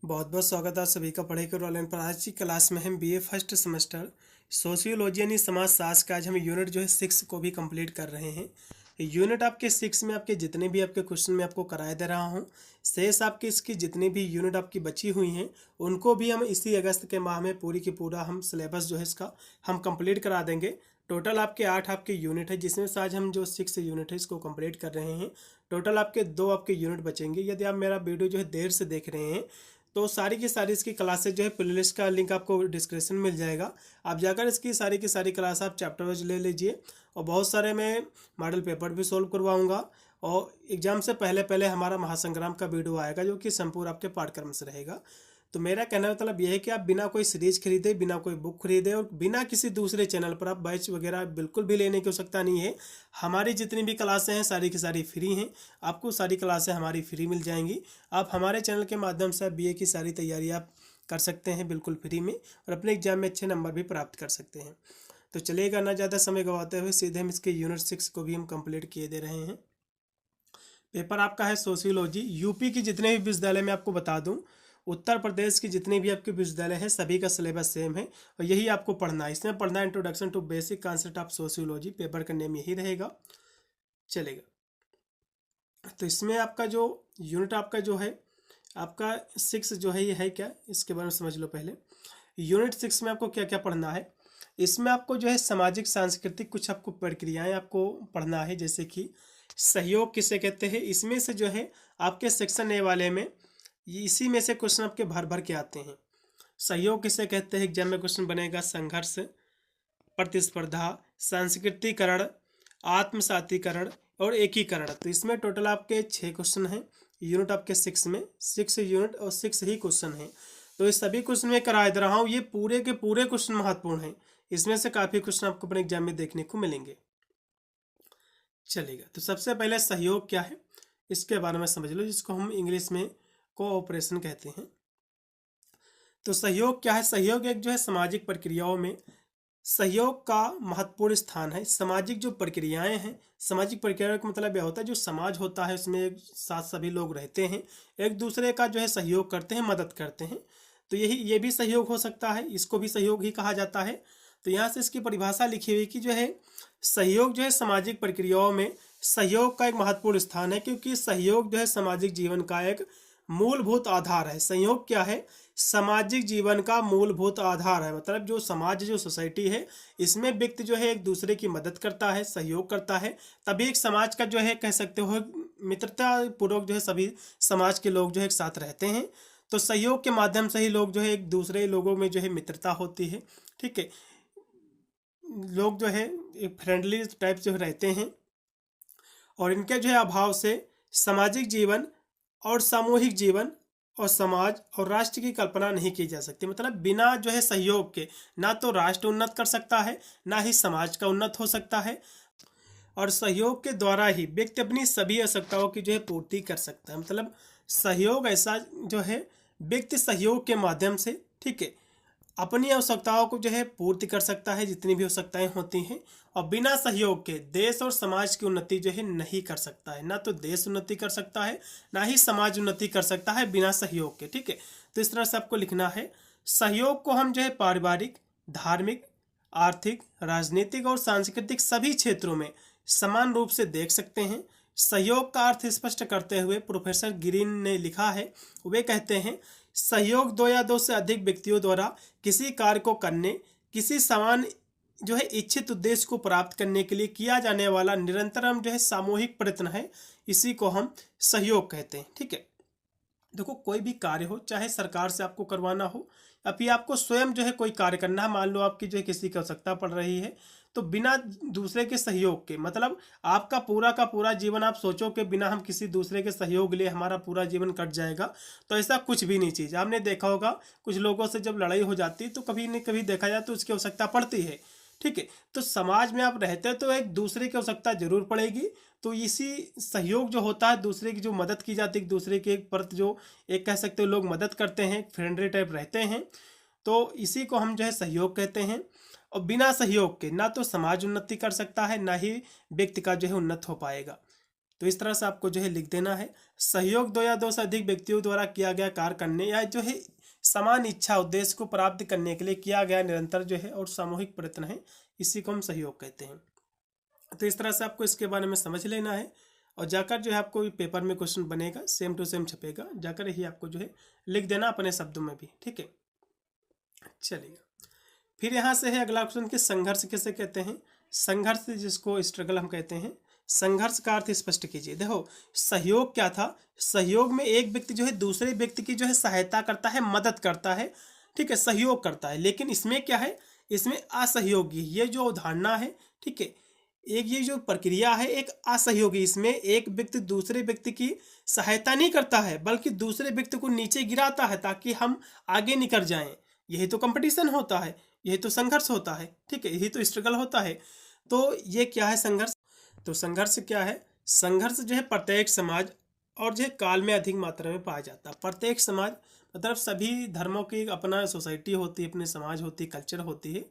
बहुत बहुत स्वागत है आप सभी का पढ़ाई करो ऑनलाइन पर। आज की क्लास में हम बीए फर्स्ट सेमेस्टर सोशियोलॉजी यानी समाजशास्त्र का आज हम यूनिट जो है 6 को भी कंप्लीट कर रहे हैं। यूनिट आपके 6 में आपके जितने भी आपके क्वेश्चन में आपको कराए दे रहा हूँ, शेष आपके इसकी जितनी भी यूनिट आपकी बची हुई हैं उनको भी हम इसी अगस्त के माह में पूरी की पूरा हम सिलेबस जो है इसका हम कंप्लीट करा देंगे। टोटल आपके 8 आपके यूनिट है, जिसमें से आज हम जो 6 यूनिट है इसको कंप्लीट कर रहे हैं। टोटल आपके 2 आपके यूनिट बचेंगे। यदि आप मेरा वीडियो जो है देर से देख रहे हैं तो सारी की सारी इसकी क्लासेज जो है प्लेलिस्ट का लिंक आपको डिस्क्रिप्शन में मिल जाएगा। आप जाकर इसकी सारी की सारी क्लास आप चैप्टर वाइज ले लीजिए। और बहुत सारे मैं मॉडल पेपर भी सॉल्व करवाऊंगा। और एग्जाम से पहले पहले हमारा महासंग्राम का वीडियो आएगा जो कि संपूर्ण आपके पाठ्यक्रम से रहेगा। तो मेरा कहने का मतलब यह है कि आप बिना कोई सीरीज खरीदे, बिना कोई बुक खरीदे और बिना किसी दूसरे चैनल पर आप बैच वगैरह बिल्कुल भी लेने की आवश्यकता नहीं है। हमारी जितनी भी क्लासें हैं सारी की सारी फ्री हैं। आपको सारी क्लासें हमारी फ्री मिल जाएंगी। आप हमारे चैनल के माध्यम से बीए की सारी तैयारी आप कर सकते हैं बिल्कुल फ्री में, और अपने एग्जाम में अच्छे नंबर भी प्राप्त कर सकते हैं। तो चलिएगा, ना ज़्यादा समय गवाते हुए सीधे हम इसके यूनिट 6 को भी हम कंप्लीट किए दे रहे हैं। पेपर आपका है सोशियोलॉजी। यूपी की जितने भी विश्वविद्यालय में आपको बता दूं, उत्तर प्रदेश की जितने भी आपके विश्वविद्यालय हैं सभी का सिलेबस सेम है और यही आपको पढ़ना है। इसमें पढ़ना है introduction to basic concept of sociology. Paper का नेम यही रहेगा, चलेगा। तो इसमें आपका जो यूनिट आपका जो है आपका 6 जो है ये है क्या, इसके बारे में समझ लो पहले। यूनिट 6 में आपको क्या क्या पढ़ना है। इसमें आपको जो है सामाजिक सांस्कृतिक कुछ आपको प्रक्रियाएं आपको पढ़ना है, जैसे कि सहयोग किसे कहते हैं। इसमें से जो है आपके सेक्शन ए वाले में इसी में से क्वेश्चन आपके भर भर के आते हैं। सहयोग किसे कहते हैं एग्जाम में क्वेश्चन बनेगा। संघर्ष, प्रतिस्पर्धा, सांस्कृतिकरण, आत्मसातीकरण और एकीकरण। तो इसमें टोटल आपके 6 क्वेश्चन हैं यूनिट आपके 6 में। 6 यूनिट और 6 ही क्वेश्चन हैं। तो इस सभी क्वेश्चन में करा दे रहा हूँ, ये पूरे के पूरे क्वेश्चन महत्वपूर्ण हैं। इसमें से काफ़ी क्वेश्चन आपको अपने एग्जाम में देखने को मिलेंगे। चलेगा, तो सबसे पहले सहयोग क्या है इसके बारे में समझ लो, जिसको हम इंग्लिश में कोऑपरेशन कहते हैं। तो सहयोग क्या है। सहयोग एक जो है सामाजिक प्रक्रियाओं में सहयोग का महत्वपूर्ण स्थान है। सामाजिक जो प्रक्रियाएं हैं, सामाजिक प्रक्रिया का मतलब यह होता है जो समाज होता है उसमें एक साथ सभी लोग रहते हैं, एक दूसरे का जो है सहयोग करते हैं, मदद करते हैं। तो ये भी सहयोग हो सकता है, इसको भी सहयोग ही कहा जाता है। तो यहाँ से इसकी परिभाषा लिखी हुई कि जो है सहयोग जो है सामाजिक प्रक्रियाओं में सहयोग का एक महत्वपूर्ण स्थान है, क्योंकि सहयोग जो है सामाजिक जीवन का एक मूलभूत आधार है। सहयोग क्या है, सामाजिक जीवन का मूलभूत आधार है। मतलब जो समाज, जो सोसाइटी है, इसमें व्यक्ति जो है एक दूसरे की मदद करता है, सहयोग करता है, तभी एक समाज का जो है कह सकते हो मित्रता पूर्वक जो है सभी समाज के लोग जो है एक साथ रहते हैं। तो सहयोग के माध्यम से ही लोग जो है एक दूसरे लोगों में जो है मित्रता होती है। ठीक है, लोग जो है एक फ्रेंडली टाइप जो रहते हैं, और इनके जो है अभाव से सामाजिक जीवन और सामूहिक जीवन और समाज और राष्ट्र की कल्पना नहीं की जा सकती। मतलब बिना जो है सहयोग के ना तो राष्ट्र उन्नत कर सकता है, ना ही समाज का उन्नत हो सकता है, और सहयोग के द्वारा ही व्यक्ति अपनी सभी आवश्यकताओं की जो है पूर्ति कर सकता है। मतलब सहयोग ऐसा जो है व्यक्ति सहयोग के माध्यम से, ठीक है, अपनी आवश्यकताओं को जो है पूर्ति कर सकता है, जितनी भी आवश्यकताएं होती हैं। और बिना सहयोग के देश और समाज की उन्नति जो है नहीं कर सकता है। ना तो देश उन्नति कर सकता है, ना ही समाज उन्नति कर सकता है बिना सहयोग के। ठीक है, तो इस तरह से आपको लिखना है। सहयोग को हम जो है पारिवारिक, धार्मिक, आर्थिक, राजनीतिक और सांस्कृतिक सभी क्षेत्रों में समान रूप से देख सकते हैं। सहयोग का अर्थ स्पष्ट करते हुए प्रोफेसर ग्रीन ने लिखा है, वे कहते हैं सहयोग 2 या 2 से अधिक व्यक्तियों द्वारा किसी कार्य को करने, किसी समान जो है इच्छित उद्देश्य को प्राप्त करने के लिए किया जाने वाला निरंतर जो है सामूहिक प्रयत्न है, इसी को हम सहयोग कहते हैं। ठीक है, देखो कोई भी कार्य हो, चाहे सरकार से आपको करवाना हो या फिर आपको स्वयं जो है कोई कार्य करना है, मान लो आपकी जो है किसी की आवश्यकता पड़ रही है, तो बिना दूसरे के सहयोग के, मतलब आपका पूरा का पूरा जीवन आप सोचो कि बिना हम किसी दूसरे के सहयोग लिए हमारा पूरा जीवन कट जाएगा, तो ऐसा कुछ भी नहीं चीज़। आपने देखा होगा कुछ लोगों से जब लड़ाई हो जाती है तो कभी न कभी देखा जाए तो उसकी आवश्यकता पड़ती है। ठीक है, तो समाज में आप रहते हैं तो एक दूसरे की आवश्यकता जरूर पड़ेगी। तो इसी सहयोग जो होता है, दूसरे की जो मदद की जाती है, दूसरे के एक परत जो एक कह सकते हो लोग मदद करते हैं, फ्रेंडली टाइप रहते हैं, तो इसी को हम जो है सहयोग कहते हैं। और बिना सहयोग के ना तो समाज उन्नति कर सकता है, ना ही व्यक्ति का जो है उन्नत हो पाएगा। तो इस तरह से आपको जो है लिख देना है। सहयोग दो या दो से अधिक व्यक्तियों द्वारा किया गया कार्य करने या जो है समान इच्छा उद्देश्य को प्राप्त करने के लिए किया गया निरंतर जो है और सामूहिक प्रयत्न है, इसी को हम सहयोग कहते हैं। तो इस तरह से आपको इसके बारे में समझ लेना है और जाकर जो है आपको पेपर में क्वेश्चन बनेगा, सेम टू सेम छपेगा, जाकर यही आपको जो है लिख देना अपने शब्दों में भी, ठीक है। चलिए फिर यहाँ से है अगला क्वेश्चन कि संघर्ष किसे कहते हैं। संघर्ष जिसको स्ट्रगल हम कहते हैं, संघर्ष का अर्थ स्पष्ट कीजिए। देखो सहयोग क्या था, सहयोग में एक व्यक्ति जो है दूसरे व्यक्ति की जो है सहायता करता है, मदद करता है, ठीक है, सहयोग करता है। लेकिन इसमें क्या है, इसमें असहयोगी, ये जो अवधारणा है, ठीक है, एक ये जो प्रक्रिया है एक असहयोगी, इसमें एक व्यक्ति दूसरे व्यक्ति की सहायता नहीं करता है बल्कि दूसरे व्यक्ति को नीचे गिराता है ताकि हम आगे निकल जाएं। यही तो कंपटीशन होता है, यही तो संघर्ष होता है, ठीक है, यही तो स्ट्रगल होता है। तो ये क्या है संघर्ष, तो संघर्ष क्या है, संघर्ष जो है प्रत्येक समाज और जो है काल में अधिक मात्रा में पाया जाता है। प्रत्येक समाज मतलब सभी धर्मों की अपना सोसाइटी होती है, अपने समाज होती है, कल्चर होती है,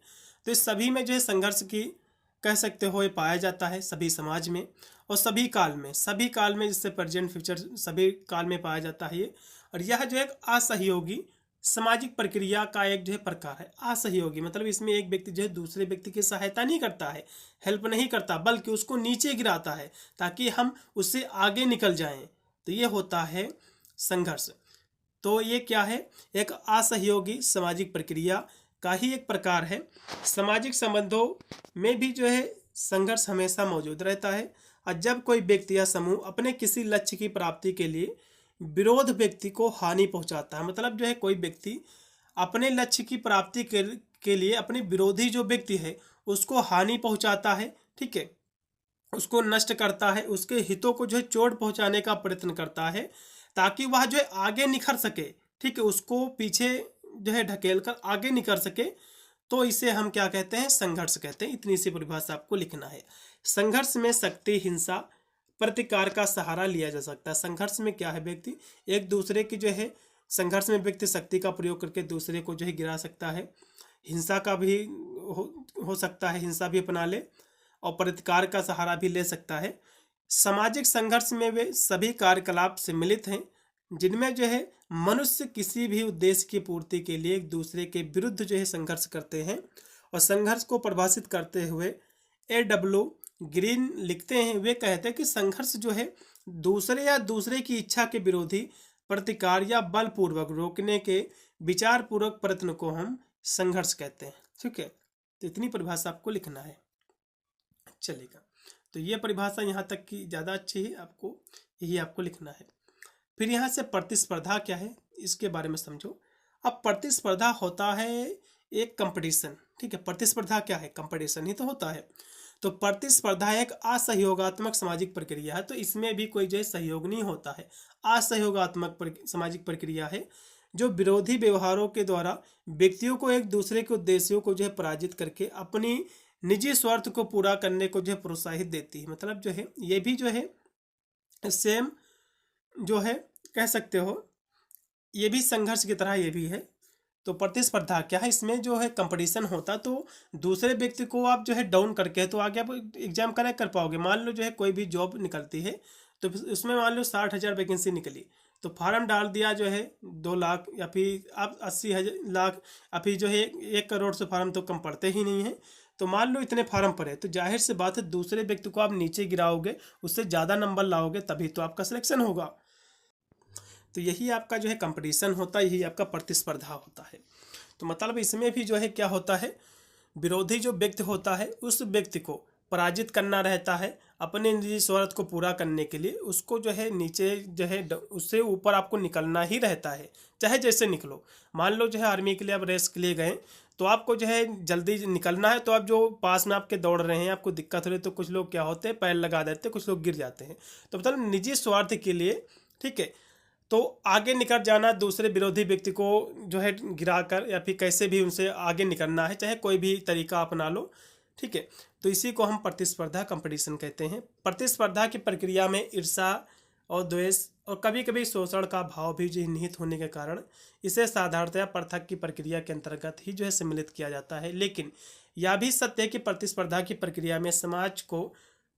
तो इस सभी में जो है संघर्ष की कह सकते हो ये पाया जाता है सभी समाज में और सभी काल में जिससे प्रेजेंट फ्यूचर सभी काल में पाया जाता है ये। और यह जो एक असहयोगी सामाजिक प्रक्रिया का एक जो है प्रकार है। असहयोगी मतलब इसमें एक व्यक्ति जो है दूसरे व्यक्ति की सहायता नहीं करता है, हेल्प नहीं करता, बल्कि उसको नीचे गिराता है ताकि हम उससे आगे निकल जाएं। तो ये होता है संघर्ष। तो ये क्या है, एक असहयोगी सामाजिक प्रक्रिया का ही एक प्रकार है। सामाजिक संबंधों में भी जो है संघर्ष हमेशा मौजूद रहता है और जब कोई व्यक्ति या समूह अपने किसी लक्ष्य की प्राप्ति के लिए विरोध व्यक्ति को हानि पहुंचाता है, मतलब जो है कोई व्यक्ति अपने लक्ष्य की प्राप्ति के लिए अपने विरोधी जो व्यक्ति है उसको हानि पहुंचाता है, ठीक है, उसको नष्ट करता है, उसके हितों को जो है चोट पहुंचाने का प्रयत्न करता है ताकि वह जो है आगे निखर सके, ठीक है, उसको पीछे जो है ढकेल कर आगे निकल सके, तो इसे हम क्या कहते हैं, संघर्ष कहते हैं। इतनी सी परिभाषा आपको लिखना है। संघर्ष में शक्ति, हिंसा, प्रतिकार का सहारा लिया जा सकता है। संघर्ष में क्या है, व्यक्ति एक दूसरे की जो है संघर्ष में व्यक्ति शक्ति का प्रयोग करके दूसरे को जो है गिरा सकता है, हिंसा का भी हो सकता है, हिंसा भी अपना ले और प्रतिकार का सहारा भी ले सकता है। सामाजिक संघर्ष में वे सभी कार्यकलाप सम्मिलित हैं जिनमें जो है मनुष्य किसी भी उद्देश्य की पूर्ति के लिए एक दूसरे के विरुद्ध जो है संघर्ष करते हैं। और संघर्ष को परिभाषित करते हुए A.W. ग्रीन लिखते हैं, वे कहते हैं कि संघर्ष जो है दूसरे या दूसरे की इच्छा के विरोधी प्रतिकार या बलपूर्वक रोकने के विचारपूर्वक प्रयत्न को हम संघर्ष कहते हैं, ठीक है। तो इतनी परिभाषा आपको लिखना है, चलेगा। तो ये परिभाषा यहाँ तक की ज़्यादा अच्छी है, आपको यही आपको लिखना है। फिर यहाँ से प्रतिस्पर्धा क्या है इसके बारे में समझो। अब प्रतिस्पर्धा होता है एक कंपटीशन, ठीक है, प्रतिस्पर्धा क्या है, कंपटीशन ही तो होता है। तो प्रतिस्पर्धा एक असहयोगात्मक सामाजिक प्रक्रिया है, तो इसमें भी कोई जो है सहयोग नहीं होता है, असहयोगात्मक सामाजिक प्रक्रिया है जो विरोधी व्यवहारों के द्वारा व्यक्तियों को एक दूसरे के उद्देश्यों को जो है पराजित करके अपनी निजी स्वार्थ को पूरा करने को जो है प्रोत्साहित देती है। मतलब जो है ये भी जो है सेम जो है कह सकते हो ये भी संघर्ष की तरह ये भी है। तो प्रतिस्पर्धा क्या है, इसमें जो है कंपटीशन होता, तो दूसरे व्यक्ति को आप जो है डाउन करके तो आगे आप एग्जाम करेक्ट कर पाओगे। मान लो जो है कोई भी जॉब निकलती है तो उसमें मान लो 60,000 वैकेंसी निकली, तो फार्म डाल दिया जो है 2 लाख या फिर आप 80 लाख, अभी जो है 1 करोड़ से फार्म तो कम पड़ते ही नहीं है। तो मान लो इतने फार्म पड़े, तो जाहिर से बात है दूसरे व्यक्ति को आप नीचे गिराओगे, उससे ज़्यादा नंबर लाओगे, तभी तो आपका सिलेक्शन होगा। तो यही आपका जो है कंपटीशन होता है, यही आपका प्रतिस्पर्धा होता है। तो मतलब इसमें भी जो है क्या होता है, विरोधी जो व्यक्ति होता है उस व्यक्ति को पराजित करना रहता है अपने निजी स्वार्थ को पूरा करने के लिए, उसको जो है नीचे जो है उससे ऊपर आपको निकलना ही रहता है, चाहे जैसे निकलो। मान लो जो है आर्मी के लिए आप रेस के लिए गए, तो आपको जो है जल्दी निकलना है, तो आप जो पास में आपके दौड़ रहे हैं आपको दिक्कत हो रही है, तो कुछ लोग क्या होते हैं पैर लगा देते हैं, कुछ लोग गिर जाते हैं। तो मतलब निजी स्वार्थ के लिए, ठीक है, तो आगे निकल जाना, दूसरे विरोधी व्यक्ति को जो है गिराकर या फिर कैसे भी उनसे आगे निकलना है, चाहे कोई भी तरीका अपना लो, ठीक है। तो इसी को हम प्रतिस्पर्धा कंपटीशन कहते हैं। प्रतिस्पर्धा की प्रक्रिया में ईर्ष्या और द्वेष और कभी कभी शोषण का भाव भी जो निहित होने के कारण इसे साधारणतया पृथक की प्रक्रिया के अंतर्गत ही जो है सम्मिलित किया जाता है। लेकिन यह भी सत्य है कि प्रतिस्पर्धा की प्रक्रिया में समाज को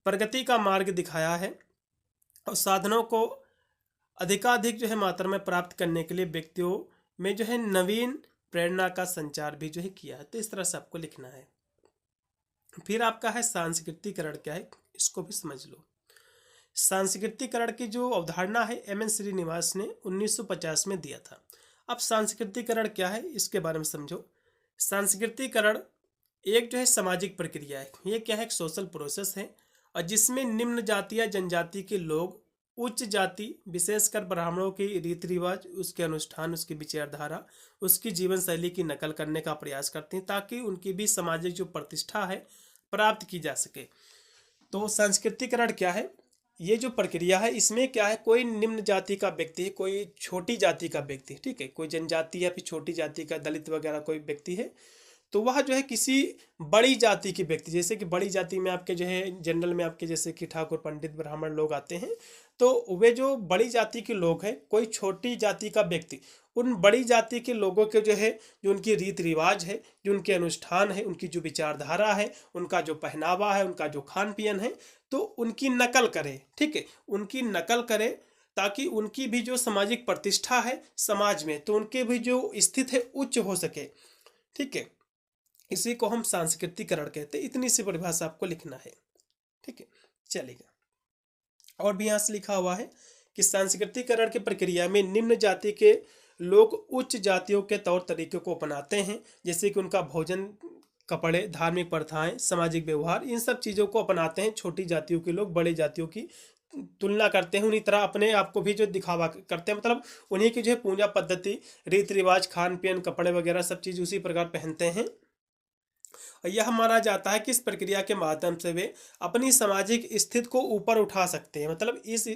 प्रगति का मार्ग दिखाया है और साधनों को अधिकाधिक जो है मात्रा में प्राप्त करने के लिए व्यक्तियों में जो है नवीन प्रेरणा का संचार भी जो है किया है। तो इस तरह से आपको लिखना है। फिर आपका है सांस्कृतिकरण क्या है, इसको भी समझ लो। सांस्कृतिकरण की जो अवधारणा है एम.एन. श्रीनिवास ने 1950 में दिया था। अब सांस्कृतिकरण क्या है इसके बारे में समझो। सांस्कृतिकरण एक जो है सामाजिक प्रक्रिया है। ये क्या है, एक सोशल प्रोसेस है, और जिसमें निम्न जाति या जनजाति के लोग उच्च जाति विशेषकर ब्राह्मणों के रीति रिवाज, उसके अनुष्ठान, उसकी विचारधारा, उसकी जीवन शैली की नकल करने का प्रयास करते हैं ताकि उनकी भी सामाजिक जो प्रतिष्ठा है प्राप्त की जा सके। तो सांस्कृतिकरण क्या है, ये जो प्रक्रिया है इसमें क्या है, कोई निम्न जाति का व्यक्ति है, कोई छोटी जाति का व्यक्ति, ठीक है, कोई जनजाति या फिर छोटी जाति का दलित वगैरह कोई व्यक्ति है, तो वह जो है किसी बड़ी जाति के व्यक्ति, जैसे कि बड़ी जाति में आपके जो है जनरल में आपके जैसे कि ठाकुर पंडित ब्राह्मण लोग आते हैं, तो वे जो बड़ी जाति के लोग हैं, कोई छोटी जाति का व्यक्ति उन बड़ी जाति के लोगों के जो है जो उनकी रीति रिवाज है, जो उनके अनुष्ठान है, उनकी जो विचारधारा है, उनका जो पहनावा है, उनका जो खान पीन है, तो उनकी नकल करे, ठीक है, उनकी नकल करे ताकि उनकी भी जो सामाजिक प्रतिष्ठा है समाज में, तो उनके भी जो स्थित है उच्च हो सके, ठीक है। इसी को हम सांस्कृतिकरण कहते हैं। इतनी सी परिभाषा आपको लिखना है, ठीक है, चलेगा। और भी यहाँ से लिखा हुआ है कि सांस्कृतिकरण की प्रक्रिया में निम्न जाति के लोग उच्च जातियों के तौर तरीकों को अपनाते हैं, जैसे कि उनका भोजन, कपड़े, धार्मिक प्रथाएं, सामाजिक व्यवहार, इन सब चीज़ों को अपनाते हैं। छोटी जातियों के लोग बड़े जातियों की तुलना करते हैं, उन्हीं तरह अपने आप को भी जो दिखावा करते हैं, मतलब उन्हीं की जो है पूजा पद्धति, रीति रिवाज, खान पीन, कपड़े वगैरह सब चीज़ उसी प्रकार पहनते हैं। और यह माना जाता है कि इस प्रक्रिया के माध्यम से वे अपनी सामाजिक स्थिति को ऊपर उठा सकते हैं, मतलब इस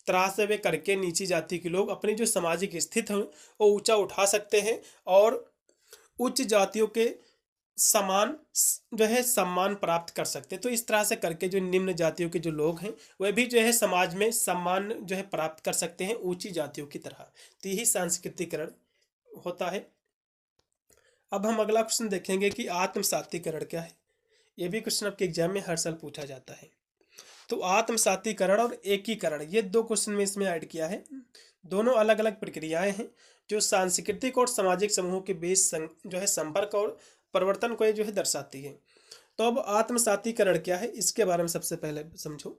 तरह से वे करके नीची जाति के लोग अपनी जो सामाजिक स्थिति है वो ऊंचा उठा सकते हैं और उच्च जातियों के समान जो है सम्मान प्राप्त कर सकते हैं। तो इस तरह से करके जो निम्न जातियों के जो लोग हैं वह भी जो है समाज में सम्मान जो है प्राप्त कर सकते हैं ऊंची जातियों की तरह। तो यही सांस्कृतिकरण होता है। अब हम अगला क्वेश्चन देखेंगे कि आत्मसातीकरण क्या है। ये भी क्वेश्चन आपके एग्जाम में हर साल पूछा जाता है। तो आत्मसातीकरण और एकीकरण, ये दो क्वेश्चन में इसमें ऐड किया है। दोनों अलग अलग प्रक्रियाएं हैं जो सांस्कृतिक और सामाजिक समूहों के बीच जो है संपर्क और परिवर्तन को जो है दर्शाती है। तो अब आत्मसातीकरण क्या है इसके बारे में सबसे पहले समझो।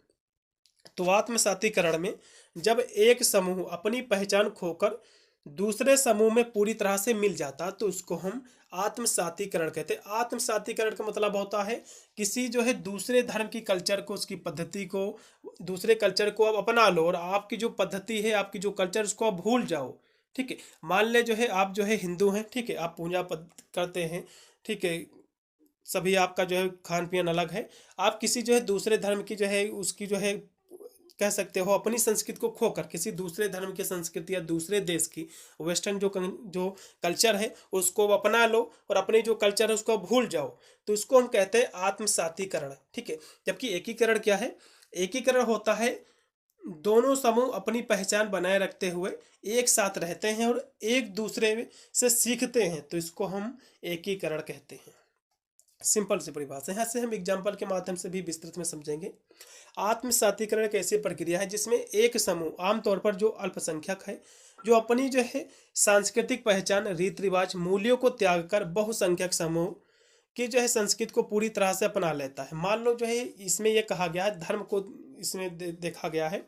तो आत्मसातीकरण में जब एक समूह अपनी पहचान खोकर दूसरे समूह में पूरी तरह से मिल जाता तो उसको हम आत्मसातीकरण कहते हैं। आत्मसातीकरण का मतलब होता है किसी जो है दूसरे धर्म की कल्चर को, उसकी पद्धति को, दूसरे कल्चर को आप अपना लो और आपकी जो पद्धति है, आपकी जो कल्चर, उसको आप भूल जाओ, ठीक है। मान ले जो है आप जो है हिंदू हैं, ठीक है, आप पूजा करते हैं, ठीक है, सभी आपका जो है खान पीन अलग है, आप किसी जो है दूसरे धर्म की जो है उसकी जो है कह सकते हो अपनी संस्कृति को खोकर किसी दूसरे धर्म की संस्कृति या दूसरे देश की वेस्टर्न जो कल्चर है उसको अपना लो और अपनी जो कल्चर है उसको भूल जाओ, तो इसको हम कहते हैं आत्मसातीकरण, ठीक है। जबकि एकीकरण क्या है, एकीकरण होता है दोनों समूह अपनी पहचान बनाए रखते हुए एक साथ रहते हैं और एक दूसरे से सीखते हैं, तो इसको हम एकीकरण कहते हैं। सिंपल सी परिभाषा, यहाँ से हम एग्जाम्पल के माध्यम से भी विस्तृत में समझेंगे। आत्मसातीकरण एक ऐसी प्रक्रिया है जिसमें एक समूह, आमतौर पर जो अल्पसंख्यक है, जो अपनी जो है सांस्कृतिक पहचान, रीति रिवाज, मूल्यों को त्याग कर बहुसंख्यक समूह की जो है संस्कृति को पूरी तरह से अपना लेता है। मान लो जो है इसमें यह कहा गया है, धर्म को इसमें देखा गया है।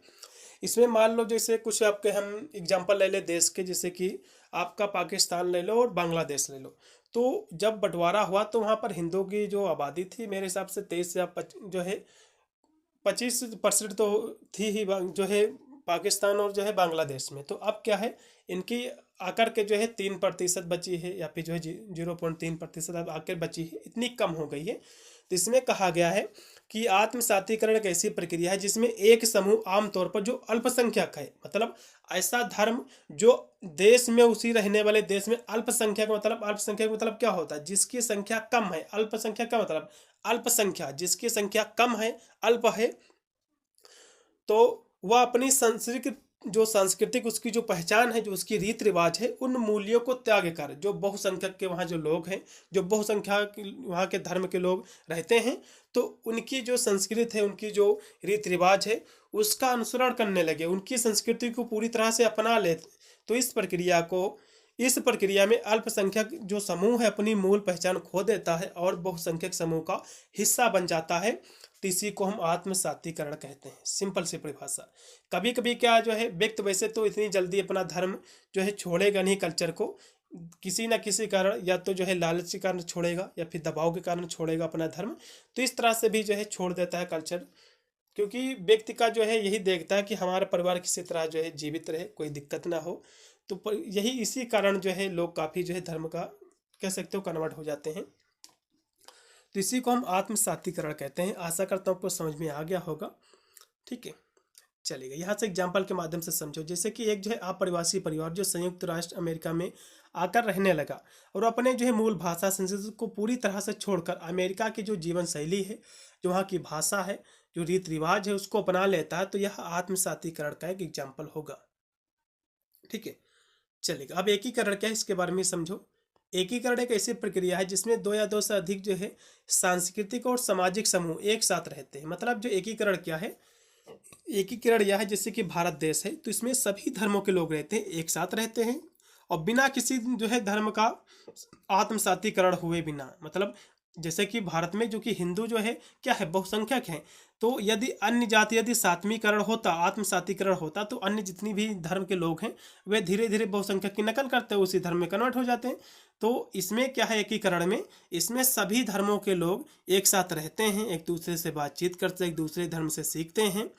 इसमें मान लो जैसे कुछ आपके हम एग्जाम्पल ले ले देश के, जैसे कि आपका पाकिस्तान ले लो और बांग्लादेश ले लो। तो जब बंटवारा हुआ तो वहाँ पर हिंदुओं की जो आबादी थी मेरे हिसाब से 23 या जो है 25% तो थी ही जो है पाकिस्तान और जो है बांग्लादेश में। तो अब क्या है, इनकी आकर के जो है 3% बची है या फिर जो है 0.3% अब आकर बची है, इतनी कम हो गई है। तो इसमें कहा गया है कि आत्मसातीकरण एक ऐसी प्रक्रिया है जिसमें एक समूह, आमतौर पर जो अल्पसंख्यक है, मतलब ऐसा धर्म जो देश में, उसी रहने वाले देश में अल्पसंख्यक, मतलब अल्पसंख्यक मतलब क्या होता है, जिसकी संख्या कम है। अल्पसंख्यक का मतलब अल्पसंख्या, जिसकी संख्या कम है, अल्प है, तो वह अपनी जो सांस्कृतिक उसकी जो पहचान है, जो उसकी रीत रिवाज है, उन मूल्यों को त्याग कर जो बहुसंख्यक के वहाँ जो लोग हैं, जो बहुसंख्यक वहाँ के धर्म के लोग रहते हैं, तो उनकी जो संस्कृति है, उनकी जो रीत रिवाज है, उसका अनुसरण करने लगे, उनकी संस्कृति को पूरी तरह से अपना ले। तो इस प्रक्रिया में अल्पसंख्यक जो समूह है अपनी मूल पहचान खो देता है और बहुसंख्यक समूह का हिस्सा बन जाता है। तो इसी को हम आत्मसातीकरण कहते हैं, सिंपल सी परिभाषा। कभी कभी क्या जो है, व्यक्ति वैसे तो इतनी जल्दी अपना धर्म जो है छोड़ेगा नहीं, कल्चर को किसी न किसी कारण, या तो जो है लालच के कारण छोड़ेगा या फिर दबाव के कारण छोड़ेगा अपना धर्म। तो इस तरह से भी जो है छोड़ देता है कल्चर, क्योंकि व्यक्ति का जो है यही देखता है कि हमारा परिवार किसी तरह जो है जीवित रहे, कोई दिक्कत ना हो। तो यही इसी कारण जो है लोग काफ़ी जो है धर्म का कह सकते हो कन्वर्ट हो जाते हैं। तो इसी को हम आत्मसातीकरण कहते हैं। आशा करता हूँ आपको समझ में आ गया होगा। ठीक है, चलिएगा यहाँ से एग्जाम्पल के माध्यम से समझो। जैसे कि एक जो है अप्रवासी परिवार जो संयुक्त राष्ट्र अमेरिका में आकर रहने लगा और अपने जो है मूल भाषा संस्कृति को पूरी तरह से छोड़कर अमेरिका की जो जीवन शैली है, जो वहाँ की भाषा है, जो रीत रिवाज है, उसको अपना लेता है, तो यह आत्मसातीकरण का एक एग्जाम्पल होगा। ठीक है, चलेगा। अब एकीकरण क्या है इसके बारे में समझो। एकीकरण एक ऐसी प्रक्रिया है जिसमें दो या दो से अधिक जो है सांस्कृतिक और सामाजिक समूह एक साथ रहते हैं। मतलब जो एकीकरण क्या है, एकीकरण यह है जैसे कि भारत देश है, तो इसमें सभी धर्मों के लोग रहते हैं, एक साथ रहते हैं और बिना किसी जो है धर्म का आत्मसातीकरण हुए बिना। मतलब जैसे कि भारत में जो कि हिंदू जो है क्या है, बहुसंख्यक हैं, तो यदि अन्य जाति यदि सात्मीकरण होता, आत्मसातीकरण होता, तो अन्य जितनी भी धर्म के लोग हैं वे धीरे धीरे बहुसंख्यक की नकल करते हैं, उसी धर्म में कन्वर्ट हो जाते हैं। तो इसमें क्या है एकीकरण में, इसमें सभी धर्मों के लोग एक साथ रहते हैं, एक दूसरे से बातचीत करते हैं, एक दूसरे धर्म से सीखते हैं,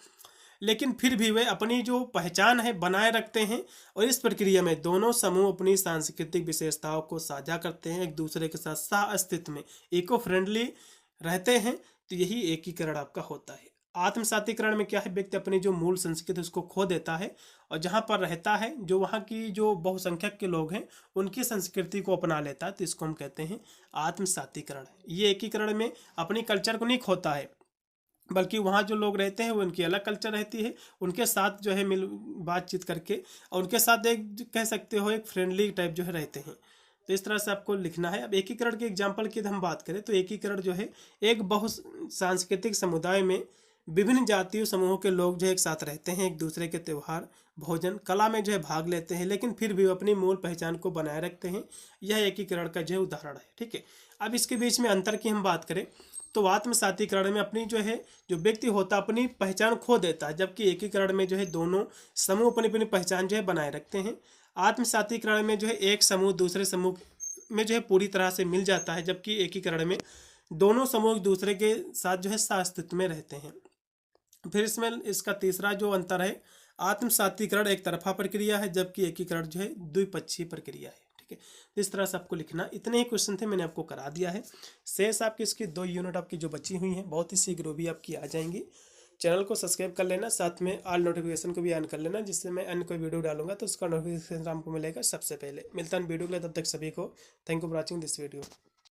लेकिन फिर भी वे अपनी जो पहचान है बनाए रखते हैं। और इस प्रक्रिया में दोनों समूह अपनी सांस्कृतिक विशेषताओं को साझा करते हैं, एक दूसरे के साथ सह अस्तित्व में इको फ्रेंडली रहते हैं। तो यही एकीकरण आपका होता है। आत्मसातीकरण में क्या है, व्यक्ति अपनी जो मूल संस्कृति उसको खो देता है और जहाँ पर रहता है, जो वहाँ की जो बहुसंख्यक के लोग हैं उनकी संस्कृति को अपना लेता है, तो इसको हम कहते हैं आत्मसातीकरण। ये एकीकरण में अपनी कल्चर को नहीं खोता है, बल्कि वहाँ जो लोग रहते हैं वो उनकी अलग कल्चर रहती है, उनके साथ जो है मिल बातचीत करके और उनके साथ एक कह सकते हो एक फ्रेंडली टाइप जो है रहते हैं। तो इस तरह से आपको लिखना है। अब एकीकरण के एग्जाम्पल की हम बात करें तो एकीकरण जो है एक बहु सांस्कृतिक समुदाय में विभिन्न जातीय समूहों के लोग जो एक साथ रहते हैं, एक दूसरे के त्यौहार, भोजन, कला में जो है भाग लेते हैं, लेकिन फिर भी अपनी मूल पहचान को बनाए रखते हैं। यह एकीकरण का जो है उदाहरण है। ठीक है, अब इसके बीच में अंतर की हम बात करें तो आत्मसातीकरण में अपनी जो है जो व्यक्ति होता अपनी पहचान खो देता है, जबकि एकीकरण में जो है दोनों समूह अपनी अपनी पहचान जो है बनाए रखते हैं। आत्मसातीकरण में जो है एक समूह दूसरे समूह में जो है पूरी तरह से मिल जाता है, जबकि एकीकरण में दोनों समूह एक दूसरे के साथ जो है सास्तित्व में रहते हैं। फिर इसमें इसका तीसरा जो अंतर है, आत्मसातीकरण एक तरफा प्रक्रिया है, जबकि एकीकरण जो है द्विपक्षीय प्रक्रिया है। ठीक है, इस तरह से आपको लिखना। इतने ही क्वेश्चन थे, मैंने आपको करा दिया है। शेष आपकी इसकी 2 यूनिट आपकी जो बची हुई हैं बहुत ही शीघ्र भी आपकी आ जाएंगी। चैनल को सब्सक्राइब कर लेना, साथ में ऑल नोटिफिकेशन को भी ऑन कर लेना, जिससे मैं अन्य कोई वीडियो डालूंगा तो उसका नोटिफिकेशन आपको मिलेगा सबसे पहले। मिलता है वीडियो के लिए, तब तक सभी को thank you for watching this video.